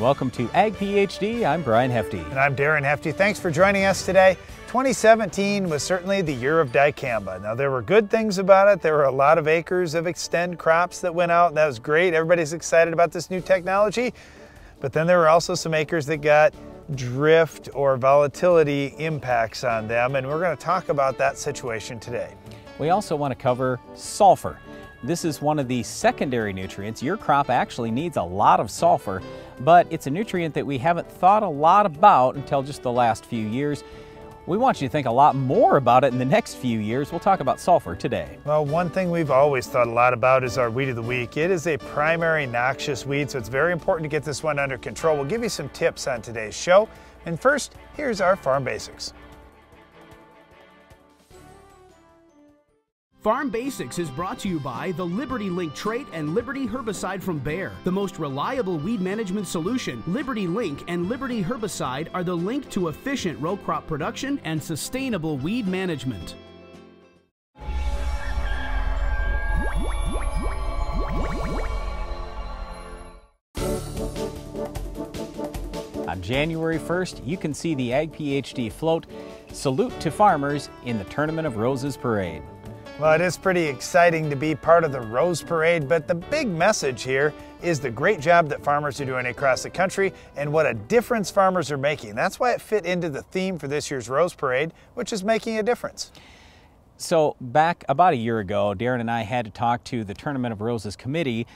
welcome to Ag PhD. I'm Darren Hefty. And I'm Darren Hefty. Thanks for joining us today. 2017 was certainly the year of Dicamba. Now, there were good things about it. There were a lot of acres of Extend crops that went out, and that was great. Everybody's excited about this new technology. But then there were also some acres that got drift or volatility impacts on them, and we're going to talk about that situation today. We also want to cover sulfur. This is one of the secondary nutrients. Your crop actually needs a lot of sulfur, but it's a nutrient that we haven't thought a lot about until just the last few years. We want you to think a lot more about it in the next few years. We'll talk about sulfur today. Well, one thing we've always thought a lot about is our weed of the week. It is a primary noxious weed, so it's very important to get this one under control. We'll give you some tips on today's show. And first, here's our farm basics. Farm Basics is brought to you by the Liberty Link trait and Liberty herbicide from Bayer. The most reliable weed management solution, Liberty Link and Liberty herbicide are the link to efficient row crop production and sustainable weed management. On January 1st, you can see the Ag PhD float Salute to Farmers in the Tournament of Roses Parade. Well, it is pretty exciting to be part of the Rose Parade, but the big message here is the great job that farmers are doing across the country and what a difference farmers are making. That's why it fit into the theme for this year's Rose Parade, which is making a difference. So back about a year ago, Darren and I had to talk to the Tournament of Roses committee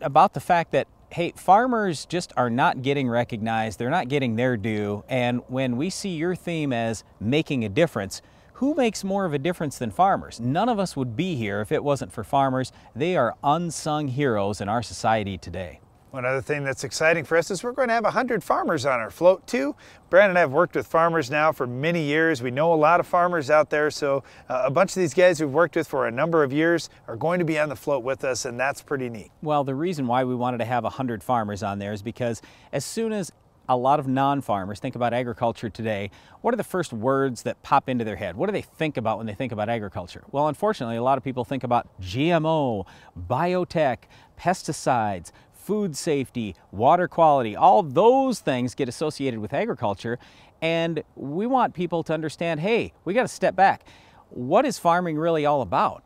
about the fact that, hey, farmers just are not getting recognized, they're not getting their due, and when we see your theme as making a difference, who makes more of a difference than farmers? None of us would be here if it wasn't for farmers. They are unsung heroes in our society today. One other thing that's exciting for us is we're going to have 100 farmers on our float too. Brad and I have worked with farmers now for many years. We know a lot of farmers out there, so a bunch of these guys we've worked with for a number of years are going to be on the float with us, and that's pretty neat. Well, the reason why we wanted to have 100 farmers on there is because as soon as a lot of non-farmers think about agriculture today, what are the first words that pop into their head? What do they think about when they think about agriculture? Well, unfortunately, a lot of people think about GMO, biotech, pesticides, food safety, water quality. All those things get associated with agriculture, and we want people to understand, hey, we got to step back. What is farming really all about?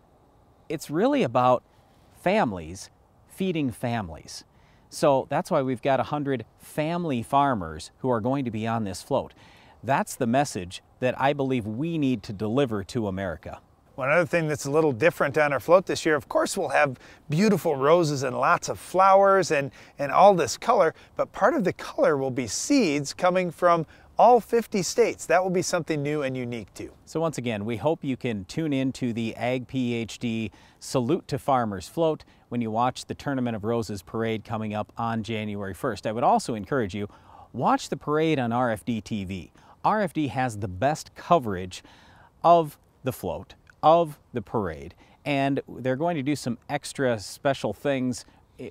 It's really about families feeding families. So that's why we've got 100 family farmers who are going to be on this float. That's the message that I believe we need to deliver to America. One other thing that's a little different on our float this year, of course, we'll have beautiful roses and lots of flowers and all this color, but part of the color will be seeds coming from all 50 states. That will be something new and unique too. So once again, we hope you can tune in to the Ag PhD Salute to Farmers float when you watch the Tournament of Roses Parade coming up on January 1st. I would also encourage you, watch the parade on RFD TV. RFD has the best coverage of the float, of the parade, and they're going to do some extra special things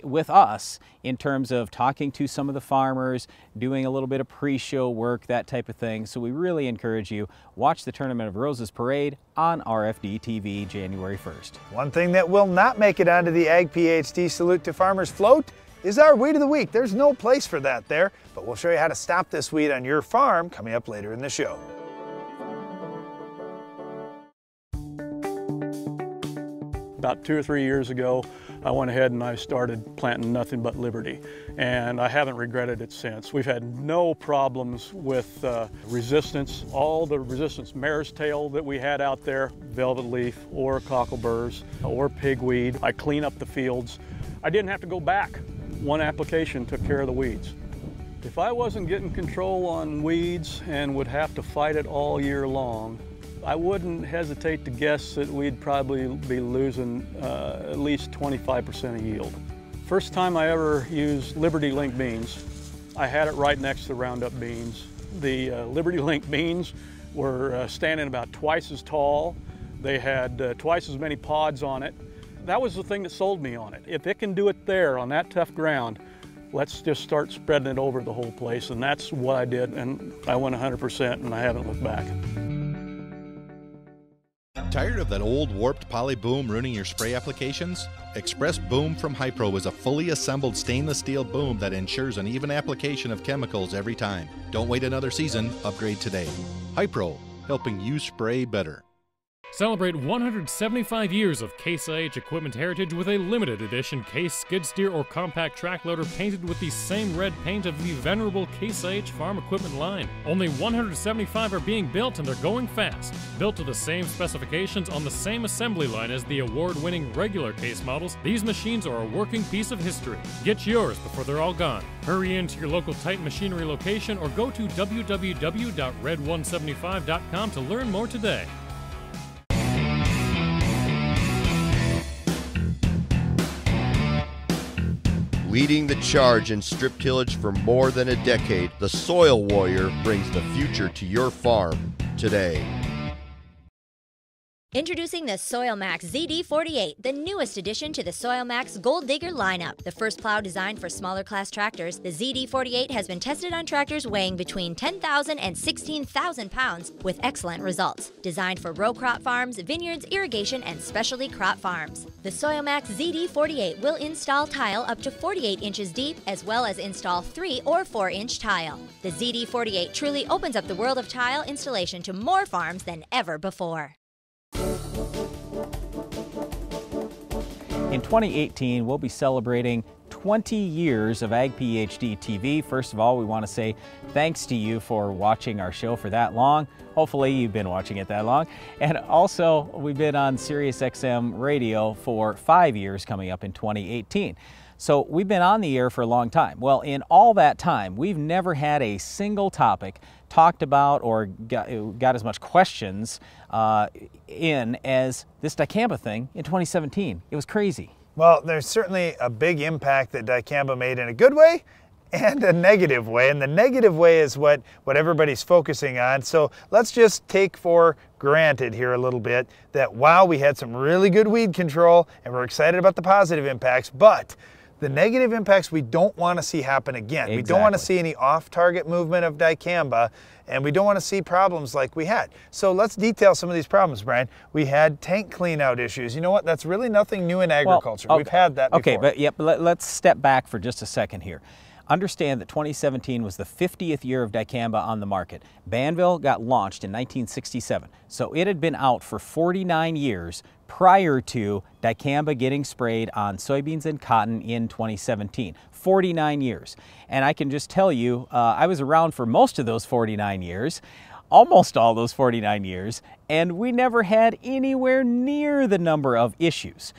with us in terms of talking to some of the farmers, doing a little bit of pre-show work, that type of thing. So we really encourage you, watch the Tournament of Roses Parade on RFD TV January 1st. One thing that will not make it onto the Ag PhD Salute to Farmers float is our weed of the week. There's no place for that there, but we'll show you how to stop this weed on your farm coming up later in the show. About 2 or 3 years ago, I went ahead and I started planting nothing but Liberty, and I haven't regretted it since. We've had no problems with resistance. All the resistance mare's tail that we had out there, velvet leaf or cockleburs or pigweed, I clean up the fields. I didn't have to go back. One application took care of the weeds. If I wasn't getting control on weeds and would have to fight it all year long, I wouldn't hesitate to guess that we'd probably be losing at least 25% of yield. First time I ever used Liberty Link beans, I had it right next to Roundup beans. The Liberty Link beans were standing about twice as tall. They had twice as many pods on it. That was the thing that sold me on it. If it can do it there on that tough ground, let's just start spreading it over the whole place. And that's what I did, and I went 100% and I haven't looked back. Tired of that old warped poly boom ruining your spray applications? Express Boom from Hypro is a fully assembled stainless steel boom that ensures an even application of chemicals every time. Don't wait another season, upgrade today. Hypro, helping you spray better. Celebrate 175 years of Case IH equipment heritage with a limited edition Case skid steer or compact track loader painted with the same red paint of the venerable Case IH farm equipment line. Only 175 are being built and they're going fast. Built to the same specifications on the same assembly line as the award-winning regular Case models, these machines are a working piece of history. Get yours before they're all gone. Hurry into your local Titan Machinery location or go to www.red175.com to learn more today. Leading the charge in strip tillage for more than a decade, the Soil Warrior brings the future to your farm today. Introducing the SoilMax ZD48, the newest addition to the SoilMax Gold Digger lineup. The first plow designed for smaller class tractors, the ZD48 has been tested on tractors weighing between 10,000 and 16,000 pounds with excellent results. Designed for row crop farms, vineyards, irrigation, and specialty crop farms. The SoilMax ZD48 will install tile up to 48 inches deep, as well as install 3 or 4-inch tile. The ZD48 truly opens up the world of tile installation to more farms than ever before. In 2018, we'll be celebrating 20 years of Ag PhD TV. First of all, we want to say thanks to you for watching our show for that long. Hopefully you've been watching it that long. And also, we've been on Sirius XM radio for 5 years coming up in 2018. So we've been on the air for a long time. Well, in all that time, we've never had a single topic talked about or got as much questions in as this Dicamba thing in 2017. It was crazy. Well, there's certainly a big impact that Dicamba made in a good way and a negative way. And the negative way is what everybody's focusing on. So let's just take for granted here a little bit that while we had some really good weed control and we're excited about the positive impacts, but the negative impacts we don't want to see happen again. Exactly. We don't want to see any off-target movement of Dicamba, and we don't want to see problems like we had. So let's detail some of these problems, Brian. We had tank clean-out issues. You know what? That's really nothing new in agriculture. Well, okay. We've had that before. Okay, but let's step back for just a second here. Understand that 2017 was the 50th year of Dicamba on the market. Banville got launched in 1967, so it had been out for 49 years prior to Dicamba getting sprayed on soybeans and cotton in 2017. 49 years. And I can just tell you, I was around for most of those 49 years, almost all those 49 years, and we never had anywhere near the number of issues.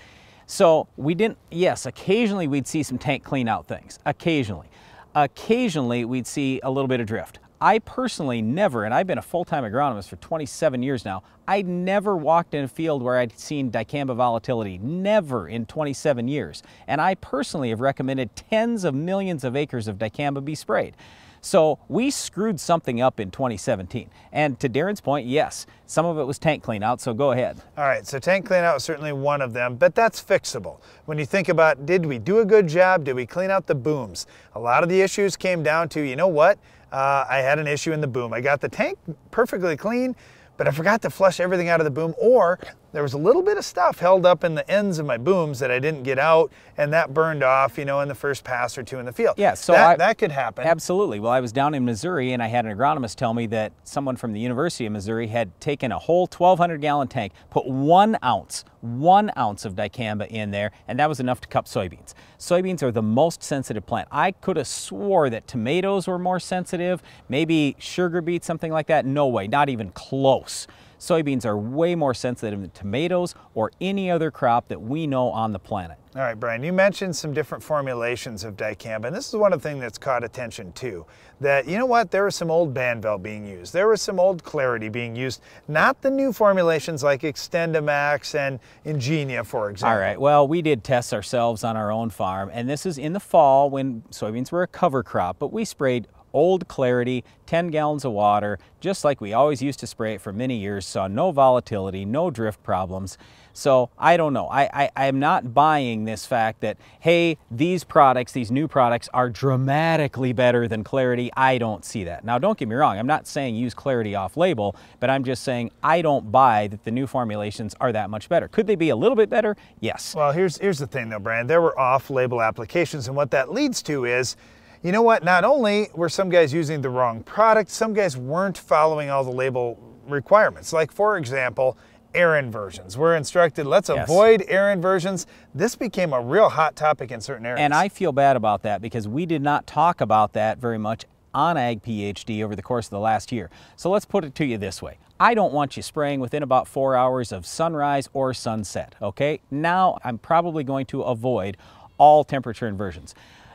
So we didn't, yes, occasionally we'd see some tank clean out things, occasionally. Occasionally we'd see a little bit of drift. I personally never, and I've been a full-time agronomist for 27 years now, I never walked in a field where I'd seen Dicamba volatility, never in 27 years. And I personally have recommended tens of millions of acres of Dicamba be sprayed. So we screwed something up in 2017. And to Darren's point, yes, some of it was tank clean out, so go ahead. All right, so tank clean out was certainly one of them, but that's fixable. When you think about, did we do a good job? Did we clean out the booms? A lot of the issues came down to, you know what? I had an issue in the boom. I got the tank perfectly clean, but I forgot to flush everything out of the boom, or there was a little bit of stuff held up in the ends of my booms that I didn't get out, and that burned off, you know, in the first pass or two in the field. Yeah, so that could happen. Absolutely. Well, I was down in Missouri, and I had an agronomist tell me that someone from the University of Missouri had taken a whole 1,200-gallon tank, put 1 ounce of Dicamba in there, and that was enough to cup soybeans. Soybeans are the most sensitive plant. I could have swore that tomatoes were more sensitive, maybe sugar beets, something like that. No way, not even close. Soybeans are way more sensitive than tomatoes or any other crop that we know on the planet. All right, Brian, you mentioned some different formulations of Dicamba, and this is one of the things that's caught attention too. That, you know what, there was some old Banville being used. There was some old Clarity being used, not the new formulations like Extendamax and Ingenia, for example. All right, well, we did tests ourselves on our own farm, and this is in the fall when soybeans were a cover crop, but we sprayed old Clarity, 10 gallons of water, just like we always used to spray it for many years, saw no volatility, no drift problems. So I don't know. I am not buying this fact that, hey, these products, these new products are dramatically better than Clarity. I don't see that. Now, don't get me wrong. I'm not saying use Clarity off label, but I'm just saying I don't buy that the new formulations are that much better. Could they be a little bit better? Yes. Well, here's the thing though, Brian. There were off-label applications, and what that leads to is, you know what, not only were some guys using the wrong product, some guys weren't following all the label requirements. Like, for example, air inversions. We're instructed, let's avoid air inversions. This became a real hot topic in certain areas. And I feel bad about that because we did not talk about that very much on Ag PhD over the course of the last year. So let's put it to you this way. I don't want you spraying within about 4 hours of sunrise or sunset, okay? Now I'm probably going to avoid all temperature inversions.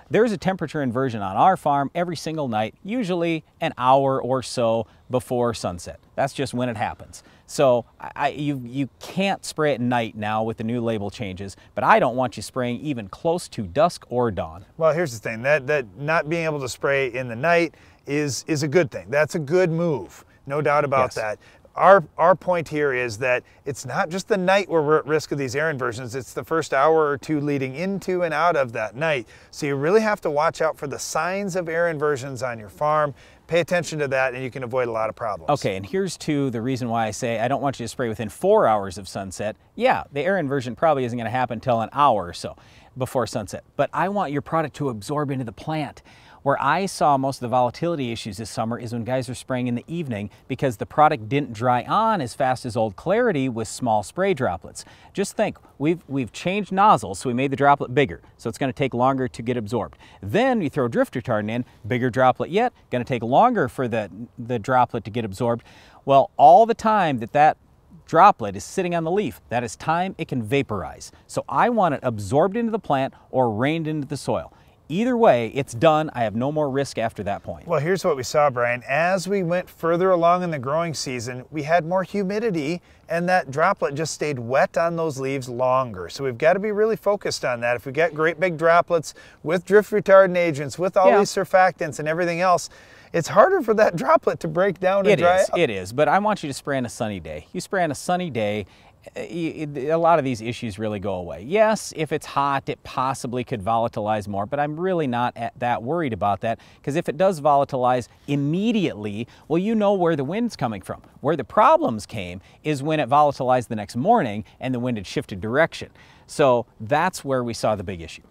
There's a temperature inversion on our farm every single night, usually an hour or so before sunset. That's just when it happens. So you can't spray at night now with the new label changes, but I don't want you spraying even close to dusk or dawn. Well, here's the thing, that not being able to spray in the night is a good thing. That's a good move, no doubt about that. Our point here is that it's not just the night where we're at risk of these air inversions, it's the first hour or two leading into and out of that night. So you really have to watch out for the signs of air inversions on your farm. Pay attention to that and you can avoid a lot of problems. Okay, and here's the reason why I say I don't want you to spray within 4 hours of sunset. Yeah, the air inversion probably isn't going to happen until an hour or so before sunset, but I want your product to absorb into the plant. Where I saw most of the volatility issues this summer is when guys are spraying in the evening because the product didn't dry on as fast as old Clarity with small spray droplets. Just think, we've changed nozzles, so we made the droplet bigger, so it's going to take longer to get absorbed. Then you throw drift retardant in, bigger droplet yet, going to take longer for the droplet to get absorbed. Well, all the time that droplet is sitting on the leaf, that is time it can vaporize. So I want it absorbed into the plant or rained into the soil. Either way, it's done. I have no more risk after that point. Well, here's what we saw, Brian. As we went further along in the growing season, we had more humidity and that droplet just stayed wet on those leaves longer. So we've got to be really focused on that. If we get great big droplets with drift retardant agents, with all these surfactants and everything else, it's harder for that droplet to break down and dry up. It is, but I want you to spray on a sunny day. You spray on a sunny day, a lot of these issues really go away. Yes, if it's hot, it possibly could volatilize more, but I'm really not that worried about that because if it does volatilize immediately, well, you know where the wind's coming from. Where the problems came is when it volatilized the next morning and the wind had shifted direction. So that's where we saw the big issue.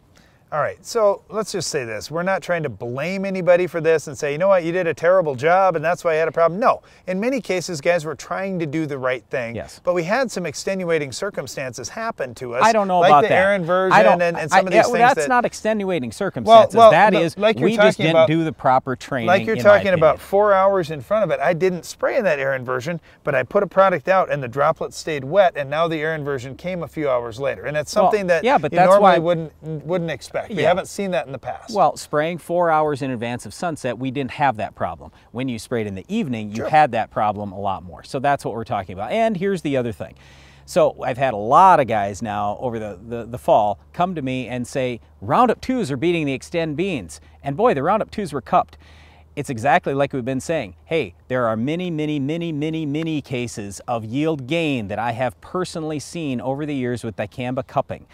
All right, so let's just say this. We're not trying to blame anybody for this and say, you know what, you did a terrible job and that's why I had a problem. No, in many cases, guys were trying to do the right thing. Yes. But we had some extenuating circumstances happen to us. I don't know like about the that. air inversion and some of these things. That's not extenuating circumstances. That is, like we just didn't do the proper training. Like you're talking about 4 hours in front of it. I didn't spray in that air inversion, but I put a product out and the droplet stayed wet and now the air inversion came a few hours later. And it's something that you normally wouldn't expect. We haven't seen that in the past. Well, spraying 4 hours in advance of sunset, we didn't have that problem. When you sprayed in the evening, you had that problem a lot more. So that's what we're talking about. And here's the other thing. So I've had a lot of guys now over the fall come to me and say, Roundup 2s are beating the Extend beans. And boy, the Roundup 2s were cupped. It's exactly like we've been saying. Hey, there are many cases of yield gain that I have personally seen over the years with Dicamba cupping.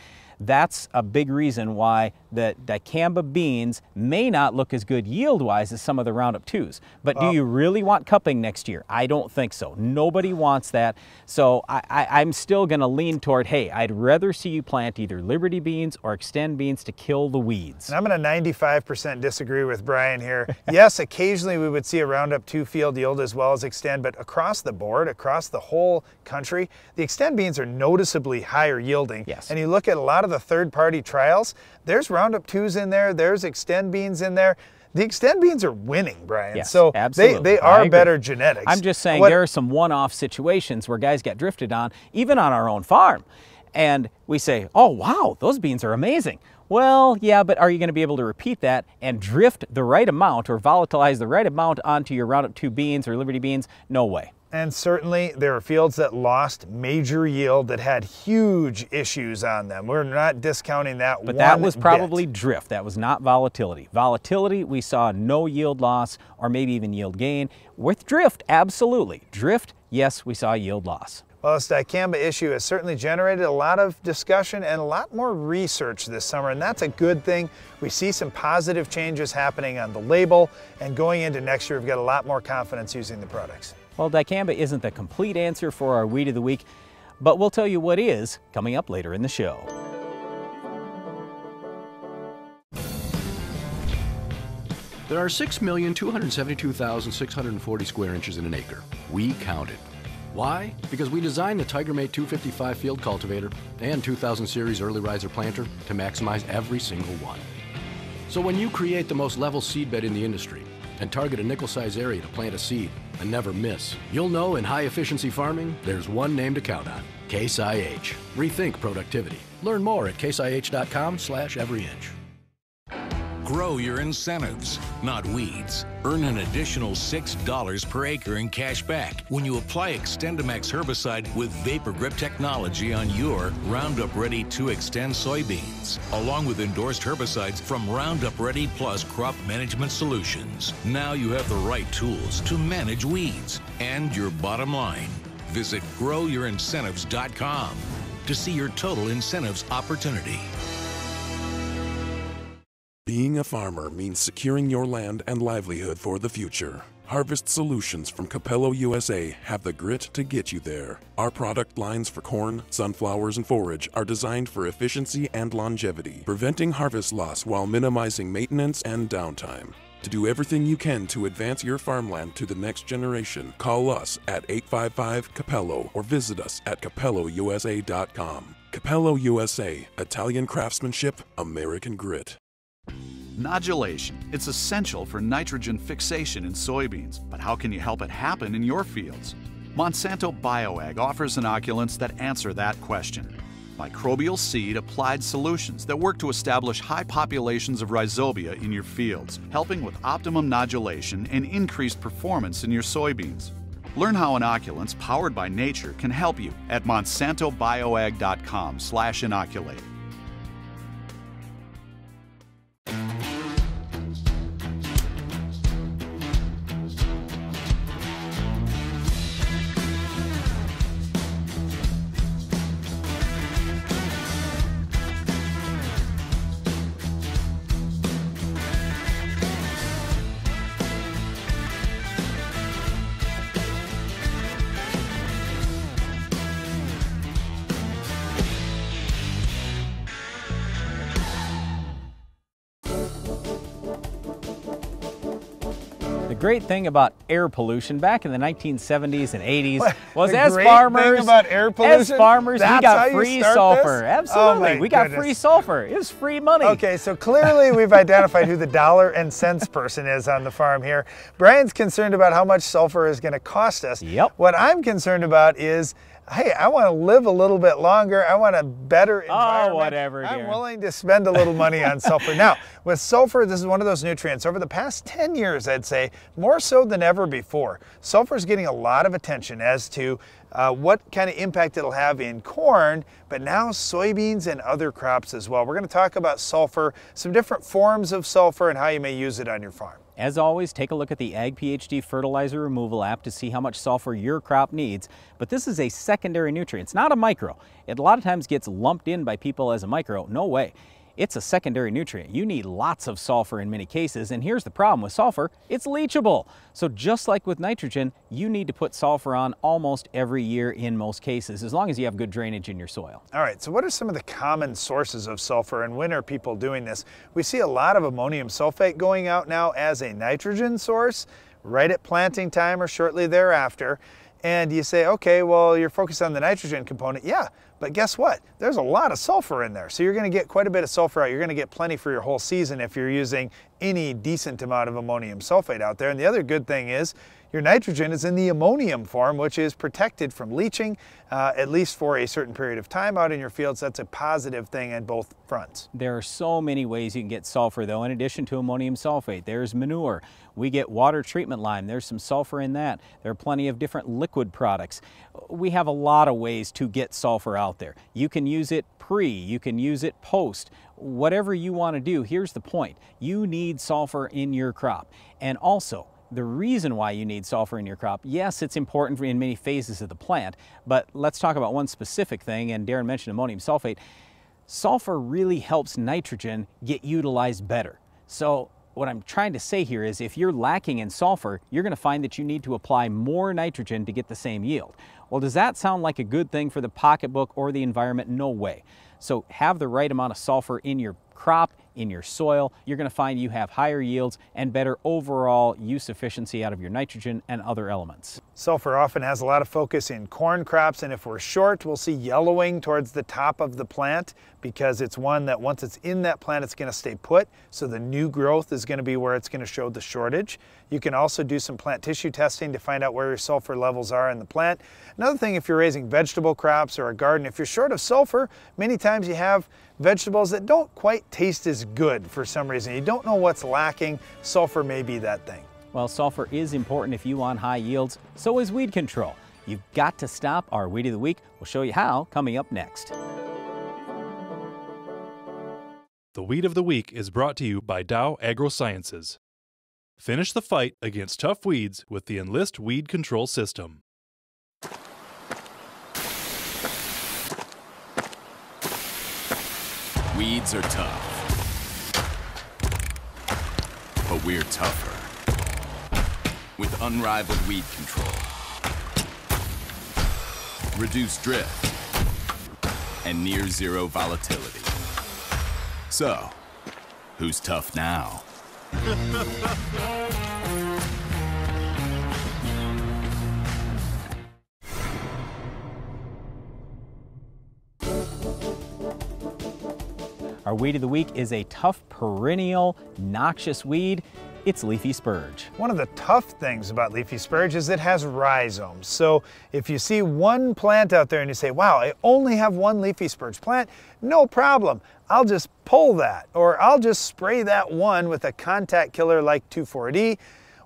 That's a big reason why the Dicamba beans may not look as good yield-wise as some of the Roundup 2s. But do you really want cupping next year? I don't think so. Nobody wants that. So I'm still going to lean toward, hey, I'd rather see you plant either Liberty beans or Extend beans to kill the weeds. And I'm going to 95% disagree with Brian here. Yes, occasionally we would see a Roundup 2 field yield as well as Extend, but across the board, across the whole country, the Extend beans are noticeably higher yielding. Yes. And you look at a lot of the third-party trials, there's Roundup 2s in there, there's Extend beans in there. The Extend beans are winning, Brian. Yes, so absolutely. they are better genetics. I'm just saying there are some one-off situations where guys get drifted on, even on our own farm. And we say, oh, wow, those beans are amazing. Well, yeah, but are you going to be able to repeat that and drift the right amount or volatilize the right amount onto your Roundup 2 beans or Liberty beans? No way. And certainly there are fields that lost major yield that had huge issues on them. We're not discounting that But that was probably drift. That was not volatility. Volatility, we saw no yield loss or maybe even yield gain. With drift, absolutely. Drift, yes, we saw yield loss. Well, this dicamba issue has certainly generated a lot of discussion and a lot more research this summer, and that's a good thing. We see some positive changes happening on the label, and going into next year, we've got a lot more confidence using the products. Well, dicamba isn't the complete answer for our Weed of the Week, but we'll tell you what is coming up later in the show. There are 6,272,640 square inches in an acre. We counted. Why? Because we designed the TigerMate 255 field cultivator and 2000 series early riser planter to maximize every single one. So when you create the most level seed bed in the industry and target a nickel size area to plant a seed and never miss, you'll know in high efficiency farming, there's one name to count on: Case IH. Rethink productivity. Learn more at caseih.com/everyinch. Grow your incentives, not weeds. Earn an additional $6 per acre in cash back when you apply XtendiMax herbicide with Vapor Grip technology on your Roundup Ready 2 Xtend soybeans, along with endorsed herbicides from Roundup Ready Plus Crop Management Solutions. Now you have the right tools to manage weeds and your bottom line. Visit growyouриncentives.com to see your total incentives opportunity. Being a farmer means securing your land and livelihood for the future. Harvest Solutions from Capello USA have the grit to get you there. Our product lines for corn, sunflowers, and forage are designed for efficiency and longevity, preventing harvest loss while minimizing maintenance and downtime. To do everything you can to advance your farmland to the next generation, call us at 855-CAPELLO or visit us at capellousa.com. Capello USA, Italian craftsmanship, American grit. Nodulation. It's essential for nitrogen fixation in soybeans, but how can you help it happen in your fields? Monsanto BioAg offers inoculants that answer that question. Microbial seed applied solutions that work to establish high populations of rhizobia in your fields, helping with optimum nodulation and increased performance in your soybeans. Learn how inoculants powered by nature can help you at monsantobioag.com/inoculate. The great thing about air pollution back in the 1970s and 80s was the as great farmers, thing about air pollution? we That's how got you free start sulfur. this? Absolutely, Oh my we got goodness. free sulfur. It was free money. Okay, so clearly we've identified who the dollar and cents person is on the farm here. Brian's concerned about how much sulfur is going to cost us. Yep. What I'm concerned about is, hey, I want to live a little bit longer. I want a better environment. Oh, whatever, I'm dear. willing to spend a little money on sulfur. Now, with sulfur, this is one of those nutrients. Over the past 10 years, I'd say, more so than ever before, sulfur is getting a lot of attention as to what kind of impact it'll have in corn, but now soybeans and other crops as well. We're going to talk about sulfur, some different forms of sulfur, and how you may use it on your farm. As always, take a look at the Ag PhD fertilizer removal app to see how much sulfur your crop needs. But this is a secondary nutrient. It's not a micro. It a lot of times gets lumped in by people as a micro. No way. It's a secondary nutrient. You need lots of sulfur in many cases, and here's the problem with sulfur: it's leachable. So just like with nitrogen, you need to put sulfur on almost every year in most cases, as long as you have good drainage in your soil. All right, so what are some of the common sources of sulfur, and when are people doing this? We see a lot of ammonium sulfate going out now as a nitrogen source, right at planting time or shortly thereafter. And you say, okay, well, you're focused on the nitrogen component. Yeah, but guess what? There's a lot of sulfur in there. So you're going to get quite a bit of sulfur out. You're going to get plenty for your whole season if you're using any decent amount of ammonium sulfate out there. And the other good thing is Your nitrogen is in the ammonium form, which is protected from leaching, at least for a certain period of time out in your fields. That's a positive thing on both fronts. There are so many ways you can get sulfur though, in addition to ammonium sulfate. There's manure. We get water treatment lime. There's some sulfur in that. There are plenty of different liquid products. We have a lot of ways to get sulfur out there. You can use it pre, you can use it post, whatever you want to do. Here's the point. You need sulfur in your crop. And also, the reason why you need sulfur in your crop, yes, it's important in many phases of the plant, but let's talk about one specific thing, and Darren mentioned ammonium sulfate. Sulfur really helps nitrogen get utilized better. So what I'm trying to say here is if you're lacking in sulfur, you're going to find that you need to apply more nitrogen to get the same yield. Well, does that sound like a good thing for the pocketbook or the environment? No way. So have the right amount of sulfur in your crop, in your soil. You're going to find you have higher yields and better overall use efficiency out of your nitrogen and other elements. Sulfur often has a lot of focus in corn crops, and if we're short, we'll see yellowing towards the top of the plant because it's one that once it's in that plant, it's going to stay put. So the new growth is going to be where it's going to show the shortage. You can also do some plant tissue testing to find out where your sulfur levels are in the plant. Another thing, if you're raising vegetable crops or a garden, if you're short of sulfur, many times you have vegetables that don't quite taste as good for some reason. You don't know what's lacking. Sulfur may be that thing. Well, sulfur is important if you want high yields. So is weed control. You've got to stop. Our Weed of the Week will show you how coming up next. The Weed of the Week is brought to you by Dow AgroSciences. Finish the fight against tough weeds with the Enlist Weed Control System. Weeds are tough, but we're tougher. With unrivaled weed control, reduced drift, and near zero volatility. So, who's tough now? Our Weed of the Week is a tough, perennial, noxious weed. It's leafy spurge. One of the tough things about leafy spurge is it has rhizomes. So if you see one plant out there and you say, wow, I only have one leafy spurge plant, no problem. I'll just pull that, or I'll just spray that one with a contact killer like 2,4-D.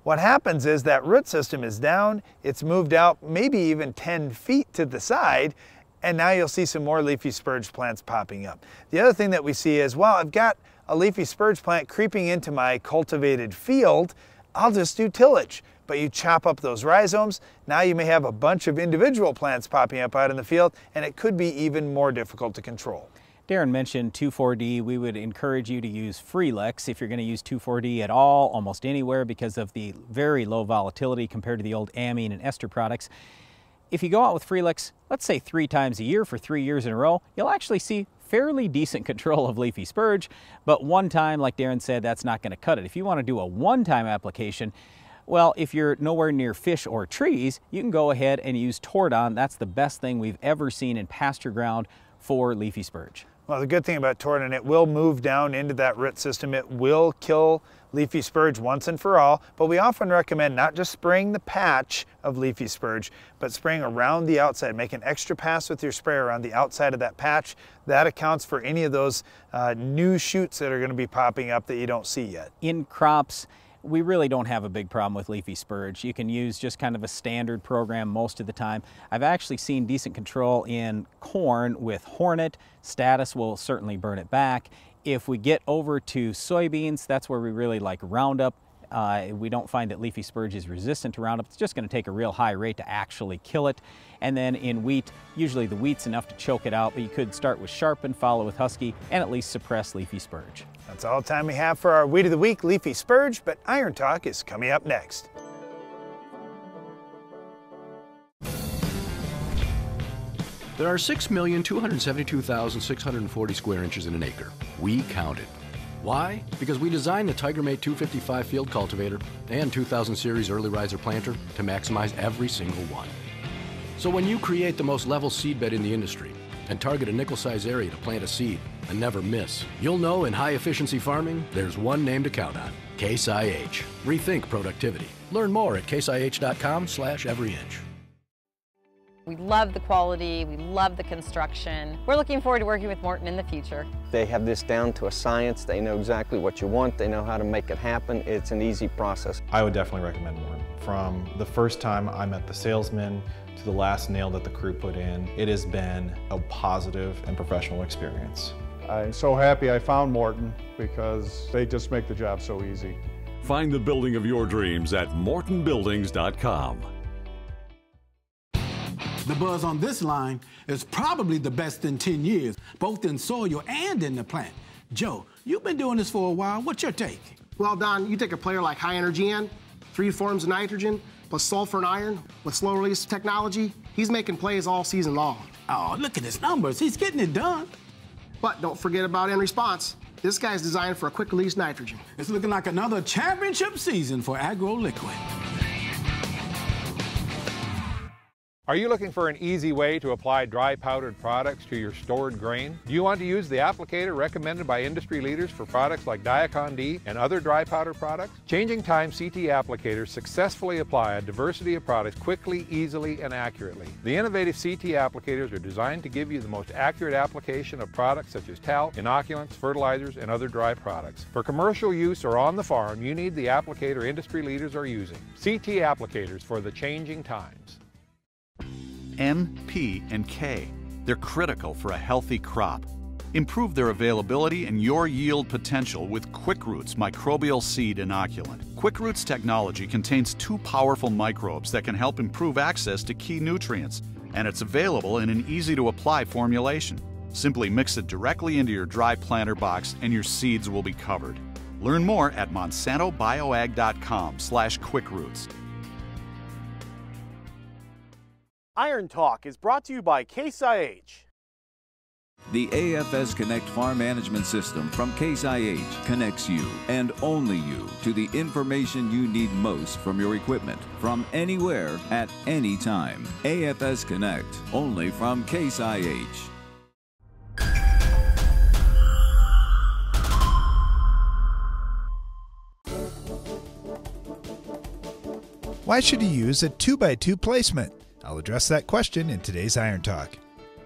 What happens is that root system is down, it's moved out maybe even 10 feet to the side, and now you'll see some more leafy spurge plants popping up. The other thing that we see is, well, I've got a leafy spurge plant creeping into my cultivated field, I'll just do tillage. But you chop up those rhizomes, now you may have a bunch of individual plants popping up out in the field, and it could be even more difficult to control. Darren mentioned 2,4-D. We would encourage you to use Freelix if you're going to use 2,4-D at all, almost anywhere, because of the very low volatility compared to the old amine and ester products. If you go out with Freelix, let's say 3 times a year for 3 years in a row, you'll actually see fairly decent control of leafy spurge, but one time, like Darren said, that's not going to cut it. If you want to do a one-time application, well, if you're nowhere near fish or trees, you can go ahead and use Tordon. That's the best thing we've ever seen in pasture ground for leafy spurge. Well, the good thing about Tordon, it will move down into that root system. It will kill leafy spurge once and for all, but we often recommend not just spraying the patch of leafy spurge, but spraying around the outside. Make an extra pass with your sprayer around the outside of that patch. That accounts for any of those new shoots that are going to be popping up that you don't see yet. In crops, we really don't have a big problem with leafy spurge. You can use just kind of a standard program most of the time. I've actually seen decent control in corn with Hornet. Status will certainly burn it back. If we get over to soybeans, that's where we really like Roundup. We don't find that leafy spurge is resistant to Roundup. It's just going to take a real high rate to actually kill it. And then in wheat, usually the wheat's enough to choke it out, but you could start with Sharpen, follow with Husky, and at least suppress leafy spurge. That's all the time we have for our Weed of the Week, leafy spurge, but Iron Talk is coming up next. There are 6,272,640 square inches in an acre. We counted. Why? Because we designed the TigerMate 255 field cultivator and 2000 series early riser planter to maximize every single one. So when you create the most level seedbed in the industry, and target a nickel-size area to plant a seed and never miss. You'll know in high-efficiency farming, there's one name to count on: Case IH. Rethink productivity. Learn more at caseih.com/everyinch. We love the quality, we love the construction. We're looking forward to working with Morton in the future. They have this down to a science. They know exactly what you want. They know how to make it happen. It's an easy process. I would definitely recommend Morton. From the first time I met the salesman to the last nail that the crew put in, it has been a positive and professional experience. I'm so happy I found Morton because they just make the job so easy. Find the building of your dreams at mortonbuildings.com. The buzz on this line is probably the best in 10 years, both in soil and in the plant. Joe, you've been doing this for a while. What's your take? Well, Don, you take a player like High Energy N, 3 forms of nitrogen, plus sulfur and iron, with slow release technology, he's making plays all season long. Oh, look at his numbers. He's getting it done. But don't forget about in response. This guy's designed for a quick release nitrogen. It's looking like another championship season for Agro Liquid. Are you looking for an easy way to apply dry powdered products to your stored grain? Do you want to use the applicator recommended by industry leaders for products like Diacon D and other dry powder products? Changing Time CT applicators successfully apply a diversity of products quickly, easily, and accurately. The innovative CT applicators are designed to give you the most accurate application of products such as talc, inoculants, fertilizers, and other dry products. For commercial use or on the farm, you need the applicator industry leaders are using. CT applicators for the changing times. N, P, and K. They're critical for a healthy crop. Improve their availability and your yield potential with QuickRoots microbial seed inoculant. QuickRoots technology contains 2 powerful microbes that can help improve access to key nutrients, and it's available in an easy-to-apply formulation. Simply mix it directly into your dry planter box and your seeds will be covered. Learn more at monsantobioag.com/QuickRoots. Iron Talk is brought to you by Case IH. The AFS Connect Farm Management System from Case IH connects you, and only you, to the information you need most from your equipment, from anywhere, at any time. AFS Connect, only from Case IH. Why should you use a 2x2 placement? I'll address that question in today's Iron Talk.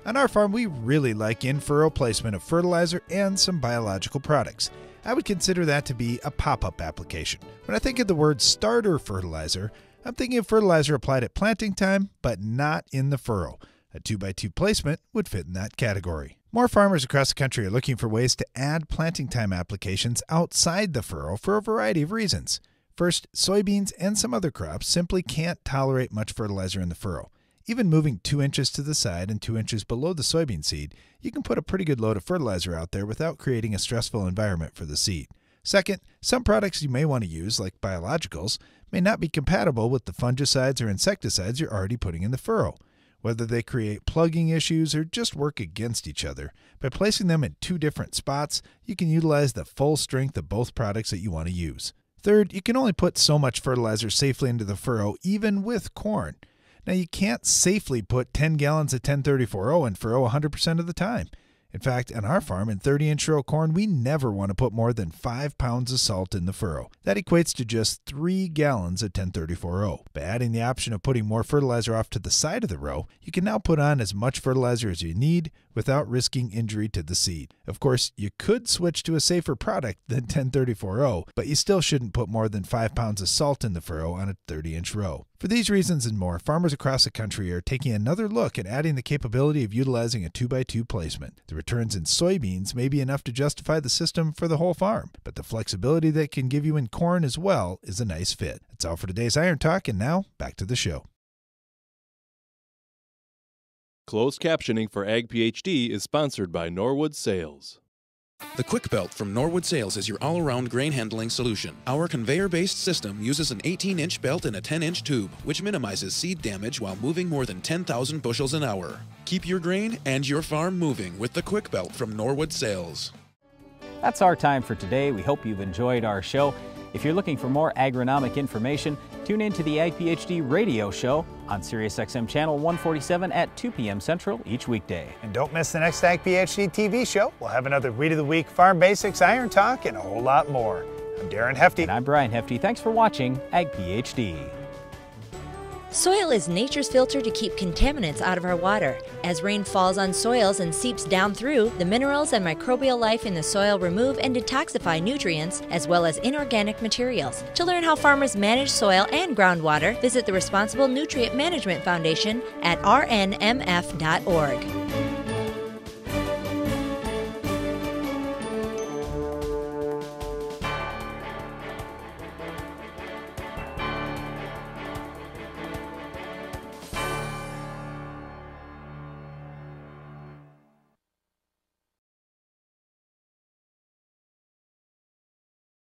On our farm, we really like in-furrow placement of fertilizer and some biological products. I would consider that to be a pop-up application. When I think of the word starter fertilizer, I'm thinking of fertilizer applied at planting time, but not in the furrow. A 2x2 placement would fit in that category. More farmers across the country are looking for ways to add planting time applications outside the furrow for a variety of reasons. First, soybeans and some other crops simply can't tolerate much fertilizer in the furrow. Even moving 2 inches to the side and 2 inches below the soybean seed, you can put a pretty good load of fertilizer out there without creating a stressful environment for the seed. Second, some products you may want to use, like biologicals, may not be compatible with the fungicides or insecticides you're already putting in the furrow. Whether they create plugging issues or just work against each other, by placing them in 2 different spots, you can utilize the full strength of both products that you want to use. Third, you can only put so much fertilizer safely into the furrow, even with corn. Now, you can't safely put 10 gallons of 1034-0 in furrow 100% of the time. In fact, on our farm in 30-inch row corn, we never want to put more than 5 pounds of salt in the furrow. That equates to just 3 gallons of 1034-0. By adding the option of putting more fertilizer off to the side of the row, you can now put on as much fertilizer as you need without risking injury to the seed. Of course, you could switch to a safer product than 1034-0, but you still shouldn't put more than 5 pounds of salt in the furrow on a 30-inch row. For these reasons and more, farmers across the country are taking another look at adding the capability of utilizing a 2x2 placement. The returns in soybeans may be enough to justify the system for the whole farm, but the flexibility that it can give you in corn as well is a nice fit. That's all for today's Iron Talk, and now back to the show. Closed captioning for Ag PhD is sponsored by Norwood Sales. The Quick Belt from Norwood Sales is your all-around grain handling solution. Our conveyor-based system uses an 18-inch belt and a 10-inch tube, which minimizes seed damage while moving more than 10,000 bushels an hour. Keep your grain and your farm moving with the Quick Belt from Norwood Sales. That's our time for today. We hope you've enjoyed our show. If you're looking for more agronomic information, tune in to the Ag PhD radio show on SiriusXM Channel 147 at 2 p.m. Central each weekday. And don't miss the next Ag PhD TV show. We'll have another Weed of the Week, Farm Basics, Iron Talk, and a whole lot more. I'm Darren Hefty. And I'm Brian Hefty. Thanks for watching Ag PhD. Soil is nature's filter to keep contaminants out of our water. As rain falls on soils and seeps down through, the minerals and microbial life in the soil remove and detoxify nutrients as well as inorganic materials. To learn how farmers manage soil and groundwater, visit the Responsible Nutrient Management Foundation at rnmf.org.